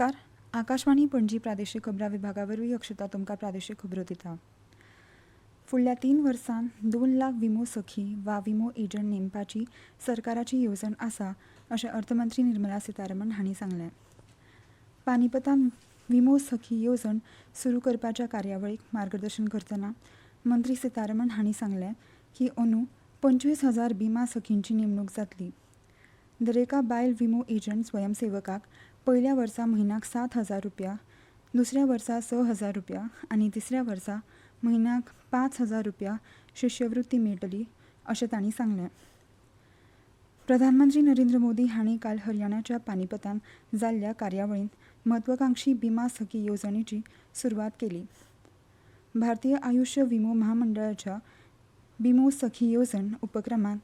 नमस्कार. आकाशवाणी पणजी प्रादेशीक खबरां विभागा वरवीं अक्षता तुमकां प्रादेशीक खबरो दिता. फुडल्या 3 वर्सांत 2 लाख विमो सखी वा विमो एजंट नेमपाची सरकाराची येवजण आसा अशें अर्थमंत्री निर्मला सीतारामन हांणी सांगलें. पानिपतांत विमो सखी येवजण सुरू करपाच्या कार्यावळीक मार्गदर्शन करतना मंत्री सीतारामन हांणी सांगलें की अंदू 25,000 विमा सखींची नेमणूक जातली. दरेका बायल विमो एजंट स्वयंसेवकाक पयल्या वर्सा म्हयन्याक 7,000 रुपया, दुसऱ्या वर्सा 6,000 रुपया आनी तिसऱ्या वर्सा म्हयन्याक 5,000 रुपया शिश्यवृत्ती मेळटली अशें तांणी सांगलें. प्रधानमंत्री नरेंद्र मोदी हांणी काल हरियाणाच्या पानिपतांत जाल्ल्या कार्यावळींत म्हत्वाकांक्षी विमा सखी येवजणेची सुरवात केली. भारतीय आयुश्य विमो महामंडळाच्या विमो सखी येवजण उपक्रमांत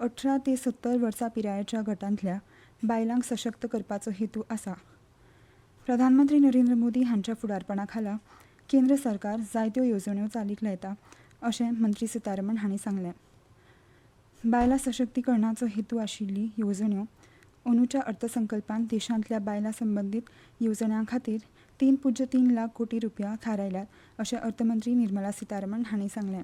18 ते 70 वर्सां पिरायेच्या गटांतल्या बायलांक सशक्त करपाचो हेतू आसा. प्रधानमंत्री नरेंद्र मोदी हांच्या फुडारपणा खाला केंद्र सरकार जायत्यो येवजण्यो चालीक लायता अशें मंत्री सीतारामन हांणी सांगलें. बायलां सशक्तीकरणाचो हेतू आशिल्ली येवजण्यो अंदूच्या अर्थसंकल्पांत देशांतल्या बायलां संबंदीत येवजण्यां खातीर 3.3 लाख कोटी रुपया थारायल्यात अशें अर्थमंत्री निर्मला सीतारामन हांणी सांगलें.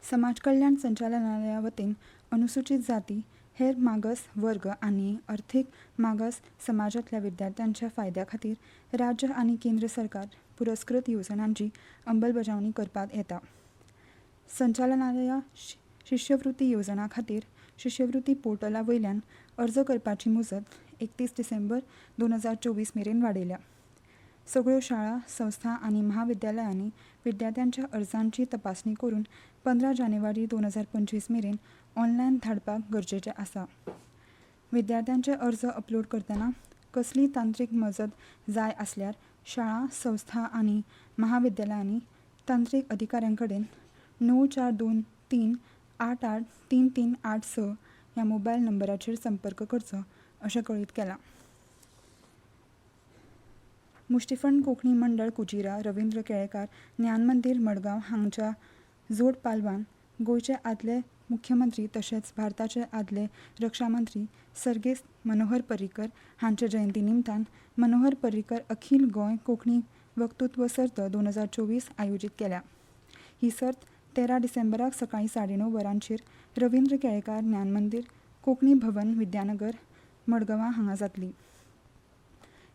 समाज कल्याण संचालनालया वतीन अनुसूचित जाती, हेर मागास वर्ग आनी अर्थीक मागास समाजांतल्या विद्यार्थ्यांच्या फायद्या खातीर राज्य आनी केंद्र सरकार पुरस्कृत येवजणांची अंमलबजावणी करपाक येता. संचालनालया शिश्यवृत्ती येवजणा खातीर शिश्यवृत्ती पोर्टला वयल्यान अर्ज करपाची मुजत 31 डिसेंबर 2024 मेरेन वाडयल्या. सगळ्यो शाळा, संस्था आनी महाविद्यालयांनी विद्यार्थ्यांच्या अर्जांची तपासणी करून 15 जानेवारी 2025 मेरेन ऑनलायन धाडपाक गरजेचें आसा. विद्यार्थ्यांचे अर्ज अपलोड करतना कसलीय तांत्रीक मजत जाय आसल्यार शाळा, संस्था आनी महाविद्यालयांनी तांत्रीक अधिकाऱ्यां कडेन 9423 88 3386 ह्या मोबायल नंबराचेर संपर्क करचो अशें कळीत केलां. मुष्टिफंड कोंकणी मंडळ कुजिरा रवींद्र केळेकार ज्ञान मंदिर मडगांव हांगच्या जोड पालवान गोंयचे आदले मुख्यमंत्री तशेंच भारताचे आदले रक्षा मंत्री सर्गेस्त मनोहर पर्रीकर हांचे जयंती निमतान मनोहर पर्रीकर अखील गोंय कोंकणी वक्तृत्व सर्त 2024 आयोजीत केल्या. ही सर्त 13 डिसेंबराक सकाळीं 9:30 वरांचेर रवींद्र केळेकार ज्ञान मंदिर, कोंकणी भवन, विद्यानगर, मडगांवां हांगा जातली.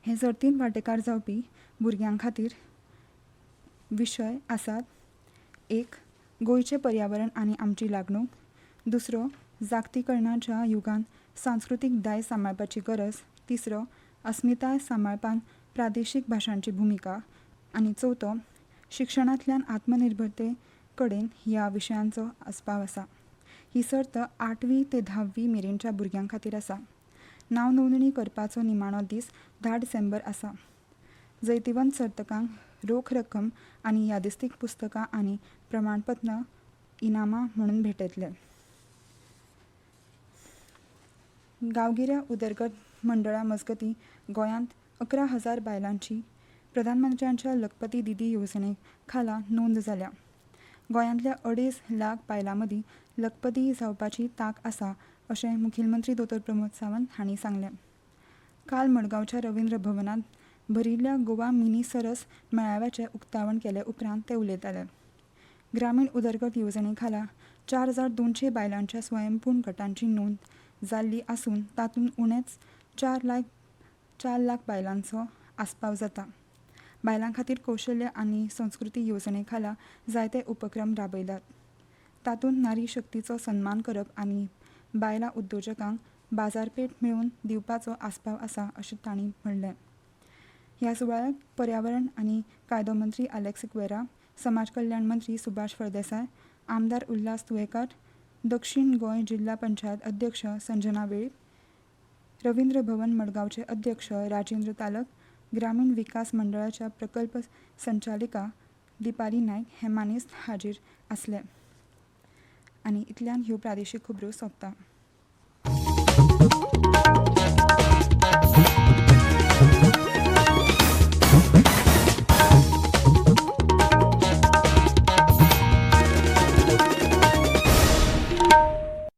हे सर्तींत वांटेकार जावपी भुरग्यां खातीर विशय आसात. 1. गोंयचें पर्यावरण आनी आमची लागणूक. 2. जागतीकरणाच्या युगांत सांस्कृतीक दायज सांबाळपाची गरज. 3. अस्मिताय सांबाळपान प्रादेशीक भाशांची भुमिका. आनी 4. शिक्षणांतल्यान आत्मनिर्भरते कडेन ह्या विशयांचो आस्पाव आसा. ही सर्त 8वी ते 10वी मेरेनच्या भुरग्यां खातीर आसा. नांव नोंदणी करपाचो निमाणो दीस 10 डिसेंबर आसा. जैतिवंत सर्तकांक रोख रक्कम आनी यादिस्तीक पुस्तकां आनी प्रमाणपत्रां इनामां म्हणून भेटयतले. गांवगिऱ्या उदरगत मंडळां मजगतीं गोंयांत 11,000 बायलांची प्रधानमंत्र्यांच्या लखपती दिदी येवजणे खाला नोंद जाल्या. गोंयांतल्या 2.5 लाख बायलां मदीं लखपती जावपाची तांक आसा अशें मुखेलमंत्री दोतोर प्रमोद सावंत हांणी सांगलें. काल मडगांवच्या रवींद्र भवनांत भरिल्ल्या गोवा मिनी सरस मेळाव्याचें उक्तावण केले उपरांत ते उलयताले. ग्रामीण उदरगत येवजणे खाला 4,200 बायलांच्या स्वयंपूर्ण गटांची नोंद जाल्ली आसून तातूंत उणेच 4 लाख बायलांचो आस्पाव जाता. बायलां खातीर कौशल्य आनी संस्कृती येवजणे खाला जायते उपक्रम राबयल्यात. तातूंत नारी शक्तीचो सन्मान करप आनी बायलां उद्योजकांक बाजारपेठ मेळोवन दिवपाचो आस्पाव आसा अशें तांणी म्हणलें. ह्या सुवाळ्याक पर्यावरण आनी कायदो मंत्री अलेक्स सिक्वेरा, समाज कल्याण मंत्री सुभाष फळदेसाय, आमदार उल्हास तुयेकार, दक्षिण गोंय जिल्हा पंचायत अध्यक्ष संजना वेळीप, रवींद्र भवन मडगांवचे अध्यक्ष राजेंद्र तालक, ग्रामीण विकास मंडळाच्या प्रकल्प संचालिका दिपाली नायक हे मानेस्त हाजीर आसले. आनी इतल्यान ह्यो प्रादेशीक खबरो सोंपता.